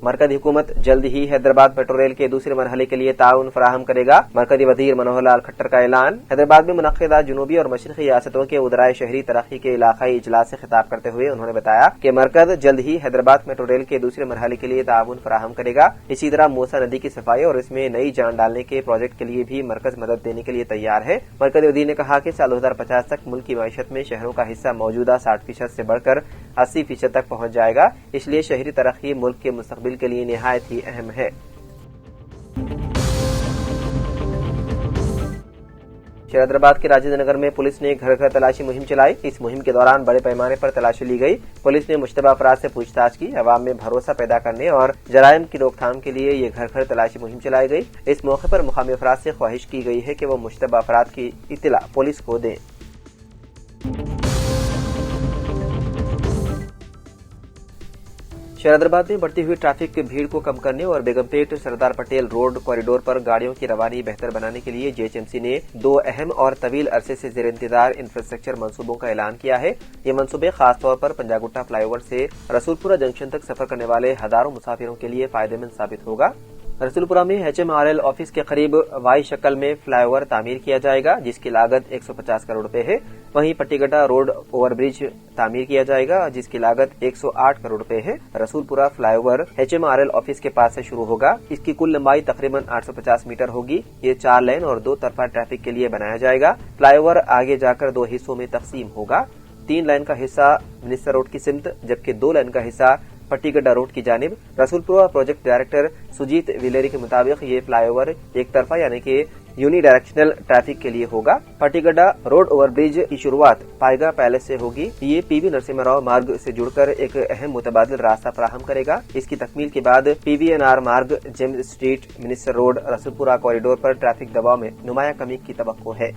मरकजी हुकूमत जल्द ही हैदराबाद मेट्रो रेल के दूसरे मरहले के लिए ताउन फराहम करेगा। मरकजी वजीर मनोहर लाल खट्टर का ऐलान। हैदराबाद में मुनक्किदा जुनूबी और मशरकी रियासतों के उदराए शहरी तरक्की के इलाकाई इजलास से खिताब करते हुए उन्होंने बताया कि मरकज जल्द ही हैदराबाद मेट्रो रेल के दूसरे मरहले के लिए ताउन फराहम करेगा। इसी तरह मूसा नदी की सफाई और इसमें नई जान डालने के प्रोजेक्ट के लिए भी मरकज मदद देने के लिए तैयार है। मरकजी वजीर ने कहा कि साल 2050 तक मुल्क की मईशत में शहरों का हिस्सा मौजूदा 60% से बढ़कर 80% तक पहुंच जाएगा। इसलिए शहरी तरक्की मुल्क के मुस्तकबिल के लिए निहायत ही अहम है। हैदराबाद के राजेंद्र नगर में पुलिस ने घर घर तलाशी मुहिम चलाई। इस मुहिम के दौरान बड़े पैमाने पर तलाशी ली गई। पुलिस ने मुश्तबा अफराद से पूछताछ की। अवाम में भरोसा पैदा करने और जराइम की रोकथाम के लिए ये घर घर तलाशी मुहिम चलाई गई। इस मौके पर मुकामी अफराद से ख्वाहिश की गई है कि वो मुश्तबा अफराद की इत्तला पुलिस को दें। हैदराबाद में बढ़ती हुई ट्रैफिक की भीड़ को कम करने और बेगमपेट सरदार पटेल रोड कॉरिडोर पर गाड़ियों की रवानी बेहतर बनाने के लिए जेएचएमसी ने 2 अहम और तवील अरसे से जेर इंतजार इंफ्रास्ट्रक्चर मंसूबों का ऐलान किया है। ये मंसूबे खासतौर पर पंजागुट्टा फ्लाईओवर से रसूलपुरा जंक्शन तक सफर करने वाले हजारों मुसाफिरों के लिए फायदेमंद साबित होगा। रसूलपुरा में HMRL ऑफिस के करीब वाई शक्ल में फ्लाईओवर तामीर किया जाएगा, जिसकी लागत 150 करोड़ रुपए है। वहीं पट्टीगड्डा रोड ओवरब्रिज तामीर किया जाएगा, जिसकी लागत 108 करोड़ रुपए है। रसूलपुरा फ्लाईओवर HMRL ऑफिस के पास से शुरू होगा। इसकी कुल लंबाई तकरीबन 850 मीटर होगी। ये 4 लेन और 2 तरफा ट्रैफिक के लिए बनाया जाएगा। फ्लाईओवर आगे जाकर 2 हिस्सों में तकसीम होगा। 3 लाइन का हिस्सा मिनिस्टर रोड की सिमत, जबकि 2 लाइन का हिस्सा पट्टीगड्डा रोड की जानिब। रसूलपुरा प्रोजेक्ट डायरेक्टर सुजीत विलेरी के मुताबिक ये फ्लाईओवर एक तरफा यानी कि यूनी डायरेक्शनल ट्रैफिक के लिए होगा। पट्टीगड्डा रोड ओवरब्रिज की शुरुआत पायगा पैलेस से होगी। ये PV नरसिम्हा राव मार्ग से जुड़कर एक अहम मुतबादिल रास्ता फराहम करेगा। इसकी तकमील के बाद PVNR मार्ग, James street, minister road, Rasoolpura corridor पर ट्रैफिक दबाव में नुमाया कमी की तवक्को है।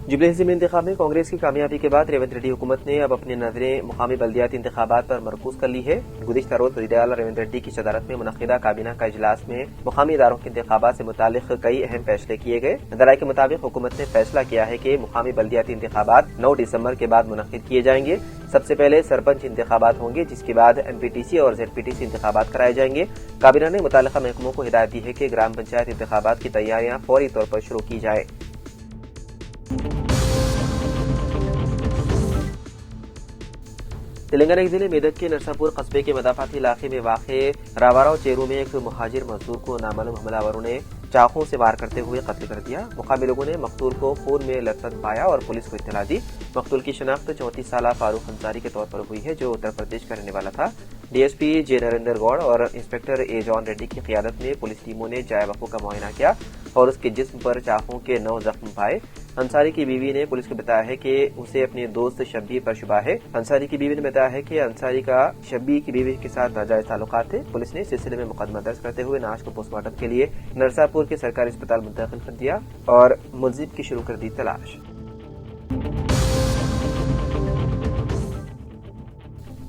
जुबली असेंबली इंतखाब में कांग्रेस की कामयाबी के बाद रेवंत रेड्डी हुकूमत ने अब अपनी नजरें मुकामी बल्दियाती इंतखाबात पर मरकूज कर ली है। गुज़िश्ता रोज वज़ीर आला रेवंत रेड्डी की सदारत में मुनक़िदा काबीना का इजलास में मुकामी इदारों के इंतखाबात से मुतालिक कई अहम फैसले किए गए। दराए के मुताबिक हुकूमत ने फैसला किया है कि मुकामी बल्दियाती इंतखाबात 9 दिसंबर के बाद मुनक़िद किए जाएंगे। सबसे पहले सरपंच इंतखाबात होंगे, जिसके बाद MPTC और ZPTC इंतखाबात कराए जाएंगे। काबीना ने मुतालिका महकमों को हिदायत दी है कि ग्राम पंचायत इंतखाबात की तैयारियां फौरी तौर पर शुरू की जाए। तेलंगाना के जिले मेदक के नरसापुर कस्बे के मदाफाती इलाके में वाक़े रावाराव चेरू में एक मुहाजिर मजदूर को नामालूम हमलावरों ने चाकू से वार करते हुए कत्ल कर दिया। मुकामी लोगों ने मकतूल को खून में लथपथ पाया और पुलिस को इत्तला दी। मकतूल की शनाख्त 34 साला फारूक अंसारी के तौर पर हुई है, जो उत्तर प्रदेश का रहने वाला था। DSP J नरेंद्र गौड़ और इंस्पेक्टर A जॉन रेड्डी की क़ियादत में पुलिस टीमों ने जाय वक़्फ़ का मुआयना किया और उसके जिस्म पर चाकू के 9 जख्म पाए। अंसारी की बीवी ने पुलिस को बताया है कि उसे अपने दोस्त शब्बी पर शुबा है। अंसारी की बीवी ने बताया है कि अंसारी का शब्बी की बीवी के साथ नाजायज ताल्लुकात थे। पुलिस ने इस सिलसिले में मुकदमा दर्ज करते हुए नाश को पोस्टमार्टम के लिए नरसापुर के सरकारी अस्पताल मुंतकिल कर दिया और मुलजिम की शुरू कर दी तलाश।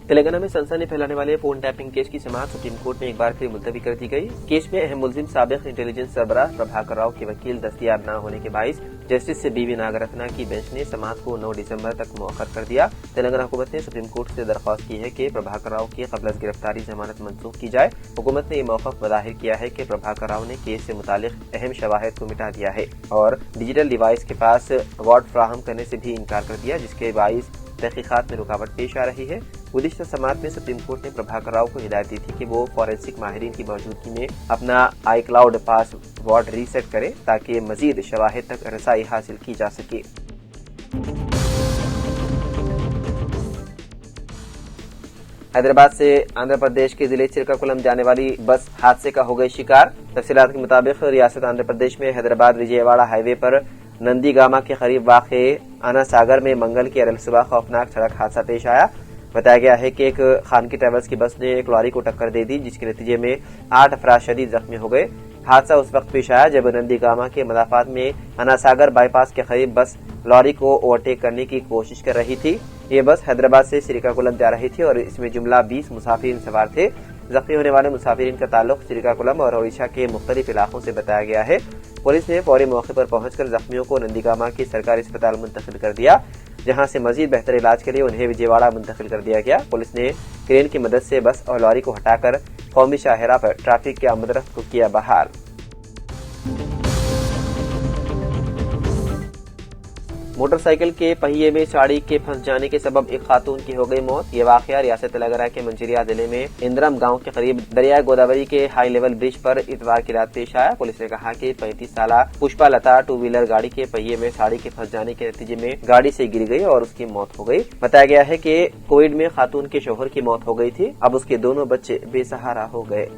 तेलंगाना में सनसनी फैलाने वाले फोन टैपिंग केस की समाअत सुप्रीम कोर्ट में एक बार फिर मुलतवी कर दी गई। केस में अहम मुलजिम साबिक इंटेलिजेंस सरबराह प्रभाकर राव के वकील दस्तयाब न होने के बाइस जस्टिस BV नागरत्ना की बेंच ने समाअत को 9 दिसंबर तक मुअख्खर कर दिया। तेलंगाना हुकूमत ने सुप्रीम कोर्ट से दरख्वास्त की है कि प्रभाकर राव की कबल अज़ गिरफ्तारी जमानत मंसूख की जाए। हुकूमत ने यह मौक़िफ़ ज़ाहिर किया है कि प्रभाकर राव ने केस से मुतालिक अहम शवाहिद को मिटा दिया है और डिजिटल डिवाइस के पास वार्ड फराहम करने से भी इनकार कर दिया, जिसके बाइस तहकीकात में रुकावट पेश आ रही है। गुज़िश्ता समाअत में सुप्रीम कोर्ट ने प्रभाकर राव को हिदायत दी थी कि वो फॉरेंसिक माहिरीन की मौजूदगी में अपना iCloud पासवर्ड रीसेट करे ताकि मजीद शवाहिद तक रसाई हासिल की जा सके। हैदराबाद से आंध्र प्रदेश के जिले श्रीकाकुलम जाने वाली बस हादसे का हो गई शिकार। तफसीलात के मुताबिक रियासत आंध्र प्रदेश में हैदराबाद विजयवाड़ा हाईवे पर नंदीगामा के करीब वाक़े आना सागर में मंगल की अरल सुबह खौफनाक सड़क हादसा पेश आया। बताया गया है कि एक खानगी ट्रेवल्स की बस ने एक लॉरी को टक्कर दे दी, जिसके नतीजे में 8 अफराद शदीद जख्मी हो गए। हादसा उस वक्त पेश आया जब नंदीगामा के मदाफात में अनासागर बाईपास के करीब बस लॉरी को ओवरटेक करने की कोशिश कर रही थी। ये बस हैदराबाद से श्रीकाकुलम जा रही थी और इसमें जुमला 20 मुसाफिर सवार थे। जख्मी होने वाले मुसाफिरीन का ताल्लुक श्रीकाकुलम और ओडिशा के मुख्तलिफ इलाकों से बताया गया है। पुलिस ने फौरी मौके पर पहुंचकर जख्मियों को नंदीगामा के सरकारी अस्पताल मुंतकिल कर दिया, जहां से मजीद बेहतर इलाज के लिए उन्हें विजयवाड़ा मुंतकिल कर दिया गया। पुलिस ने क्रेन की मदद से बस और लॉरी को हटाकर कौमी शाहरा पर ट्रैफिक के आमदरफ्त को किया बहाल। मोटरसाइकिल के पहिए में साड़ी के फंस जाने के सबब एक खातून की हो गई मौत। ये वाकया रियासत तेलंगाना के मंचिरिया जिले में इंद्रम गांव के करीब दरिया गोदावरी के हाई लेवल ब्रिज पर इतवार की रात पेश आया। पुलिस ने कहा कि 35 साला पुष्पा लता 2 व्हीलर गाड़ी के पहिए में साड़ी के फंस जाने के नतीजे में गाड़ी से गिर गई और उसकी मौत हो गई। बताया गया है कि कोविड में खातून के शोहर की मौत हो गई थी। अब उसके दोनों बच्चे बेसहारा हो गए।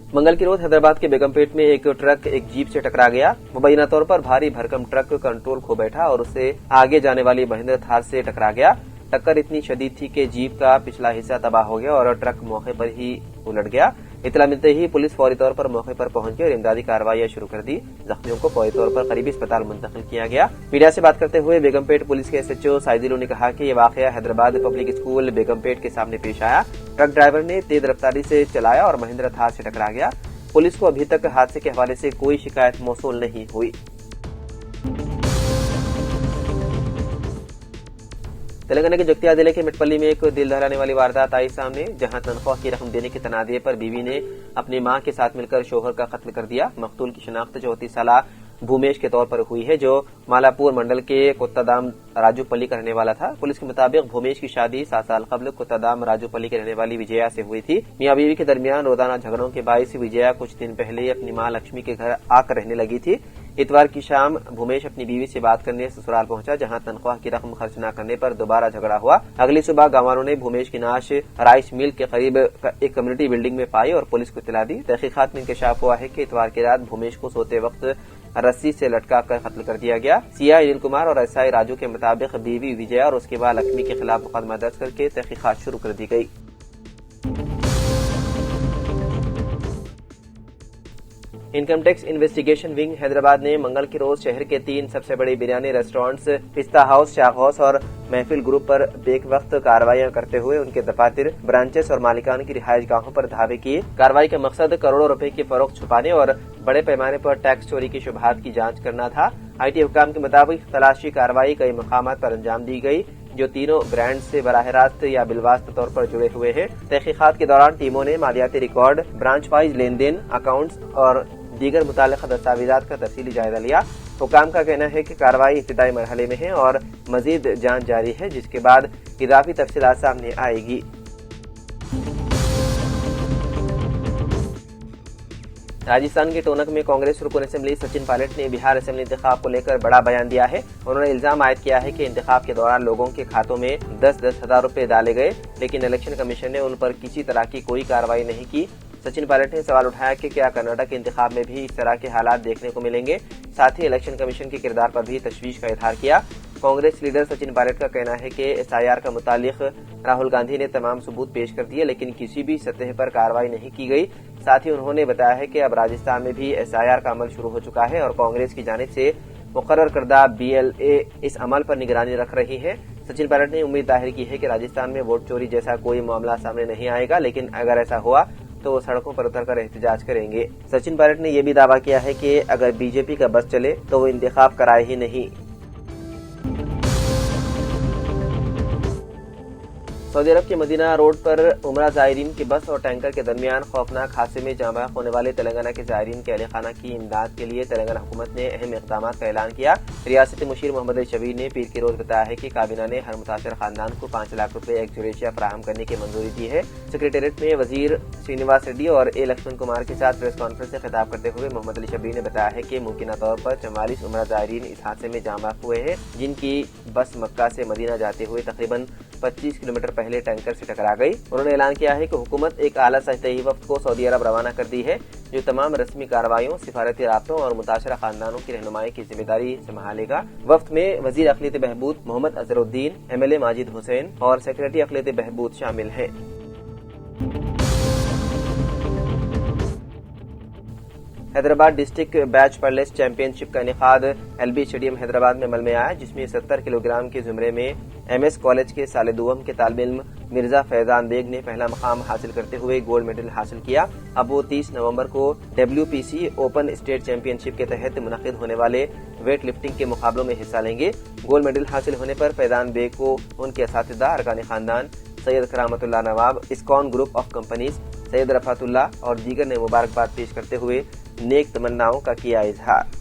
मंगल की रोज हैदराबाद के बेगमपेट में एक ट्रक एक जीप से टकरा गया। मुबैना तौर पर भारी भरकम ट्रक कंट्रोल खो बैठा और उससे आगे जाने वाली महिंद्रा थार से टकरा गया। टक्कर इतनी शदीद थी कि जीप का पिछला हिस्सा तबाह हो गया और ट्रक मौके पर ही उलट गया। इतला मिलते ही पुलिस फौरी तौर पर मौके पर पहुंच गई और इमदादी कार्रवाई शुरू कर दी। जख्मियों को फौरी तौर पर करीबी अस्पताल मुंतकिल किया गया। मीडिया से बात करते हुए बेगमपेट पुलिस के SHO साइदिलू ने कहा कि यह वाकया हैदराबाद पब्लिक स्कूल बेगमपेट के सामने पेश आया। ट्रक ड्राइवर ने तेज रफ्तारी से चलाया और महिंद्रा थार से टकरा गया। पुलिस को अभी तक हादसे के हवाले से कोई शिकायत मौसूल नहीं हुई। तेलंगाना के जगतिया जिले के मिटपल्ली में एक दिल दहलाने वाली वारदात आई सामने, जहां तनख्वाह की रकम देने के तनादे पर बीवी ने अपनी मां के साथ मिलकर शोहर का कत्ल कर दिया। मकतूल की शनाख्त 34 साला भूमेश के तौर पर हुई है, जो मालापुर मंडल के कोत्तादाम राजूपल्ली का रहने वाला था। पुलिस के मुताबिक भूमेश की शादी 7 साल कबल कोत्तादाम राजूपल्ली के रहने वाली विजया से हुई थी। मियां बीवी के दरमियान रोजाना झगड़ों के बायस विजया कुछ दिन पहले अपनी मां लक्ष्मी के घर आकर रहने लगी थी। इतवार की शाम भूमेश अपनी बीवी से बात करने ससुराल पहुंचा, जहां तनख्वाह की रकम खर्च न करने पर दोबारा झगड़ा हुआ। अगली सुबह गांव वालों ने भूमेश की नाश राइस मिल के करीब एक कम्युनिटी बिल्डिंग में पाई और पुलिस को इत्तला दी। तहकीकात में इंकशाफ हुआ है कि इतवार की रात भूमेश को सोते वक्त रस्सी से लटका कर कत्ल कर दिया गया। CI अनिल कुमार और SI राजू के मुताबिक बीवी विजया और उसके बाद लक्ष्मी के खिलाफ मुकदमा दर्ज करके तहकीकात शुरू कर दी गई। Income tax investigation wing Hyderabad ने मंगल की रोज शहर के 3 सबसे बड़े बिरयानी रेस्टोरेंट्स पिस्ता हाउस, शाह हाउस और महफिल ग्रुप पर बेक वक्त कार्रवाई करते हुए उनके दफातर, ब्रांचेस और मालिकान की रिहाइश गाहों पर धावे किए। कार्रवाई का मकसद करोड़ों रुपए की फरोख्त छुपाने और बड़े पैमाने पर टैक्स चोरी की शुबहात की जांच करना था। IT हुकाम के मुताबिक तलाशी कार्रवाई कई मकामात पर अंजाम दी गई, जो तीनों ब्रांड से बराह रास्त या बिलवास्त तौर पर जुड़े हुए हैं। तहकीकात के दौरान टीमों ने मालियाती रिकॉर्ड, ब्रांच वाइज लेन देन, अकाउंट्स और दीगर मुतालिका दस्तावेजात का तफसीली जायजा लिया। हुकाम का कहना है कि कार्रवाई इब्तिदाई मरहले में है और मजीद जांच जारी है, जिसके बाद इजाफी तफसीलात सामने आएगी। राजस्थान के टोनक में कांग्रेस रुकन असेंबली सचिन पायलट ने बिहार असेंबली इंतखाब को लेकर बड़ा बयान दिया है। उन्होंने इल्जाम आयद किया है कि इंतखाब के दौरान लोगों के खातों में 10-10 हजार रुपए डाले गए, लेकिन इलेक्शन कमीशन ने उन पर किसी तरह की कोई कार्रवाई नहीं की। सचिन पायलट ने सवाल उठाया कि क्या कर्नाटक के इंतखाब में भी इस तरह के हालात देखने को मिलेंगे। साथ ही इलेक्शन कमीशन के किरदार पर भी तशवीश का इजहार किया। कांग्रेस लीडर सचिन पायलट का कहना है कि SIR का मुतालिक राहुल गांधी ने तमाम सबूत पेश कर दिए, लेकिन किसी भी सतह पर कार्रवाई नहीं की गई। साथ ही उन्होंने बताया है कि अब राजस्थान में भी SIR का अमल शुरू हो चुका है और कांग्रेस की जानिब से मुकर्रर करदा BLA इस अमल पर निगरानी रख रही है। सचिन पायलट ने उम्मीद जाहिर की है कि राजस्थान में वोट चोरी जैसा कोई मामला सामने नहीं आएगा, लेकिन अगर ऐसा हुआ तो वो सड़कों पर उतरकर एहतजाज करेंगे। सचिन पायलट ने यह भी दावा किया है कि अगर बीजेपी का बस चले तो वो इंतखाब कराए ही नहीं। सऊदी अरब के मदीना रोड पर उमरा ज़ायरीन की बस और टैंकर के दरमियान खौफनाक हादसे में जाँ बहक होने वाले तेलंगाना के ज़ायरीन के अहले खाना की इमदाद के लिए तेलंगाना हुकूमत ने अहम इक़दाम का ऐलान किया। रियासती मुशीर मोहम्मद शबीर ने पीर की रोज बताया है कि काबीना ने हर मुतासर खानदान को 5 लाख रुपए एक्स ग्रेशिया फराहम करने की मंजूरी दी है। सेक्रेटेरिएट में वजीर श्रीनिवास रेड्डी और A लक्ष्मण कुमार के साथ प्रेस कॉन्फ्रेंस से खिताब करते हुए मोहम्मद अली शबीर ने बताया है कि मुमकिन तौर पर 44 उमरा ज़ायरीन इस हादसे में जाँ बहक हुए हैं, जिनकी बस मक्का से मदीना जाते हुए तकरीबन 25 किलोमीटर पहले टैंकर से टकरा गई। उन्होंने ऐलान किया है कि हुकूमत एक आला सतही वफ्द को सऊदी अरब रवाना कर दी है, जो तमाम रस्मी कार्रवाइयों, सिफारती राब्तों और मुताशरा खानदानों की रहनुमाई की जिम्मेदारी संभालेगा। वफ्द में वजीर अक़लियत बहबूद मोहम्मद अजहरुद्दीन, MLA माजिद हुसैन और सेक्रेटरी अक़लियत बहबूद शामिल हैं। حیدرآباد ڈسٹرکٹ بیچ پرلیس چیمپئن شپ کا انعقاد LB اسٹیڈیم حیدرآباد میں عمل میں آیا، جس میں 70 کلو گرام کے زمرے میں MS کالج کے سال دوم کے طالب علم مرزا فیضان بیگ نے پہلا مقام حاصل کرتے ہوئے گولڈ میڈل حاصل کیا۔ اب وہ 30 نومبر کو WPC اوپن اسٹیٹ چیمپئن شپ کے تحت منعقد ہونے والے ویٹ لفٹنگ کے مقابلوں میں حصہ لیں گے۔ گولڈ میڈل حاصل ہونے پر فیضان بیگ کو ان کے اساتذہ، ارکان خاندان، سید کرامت اللہ نواب، اسکون گروپ آف کمپنیز، سید رفعت اللہ اور دیگر نے مبارکباد پیش کرتے ہوئے نیک تمناؤں کا کیا اظہار۔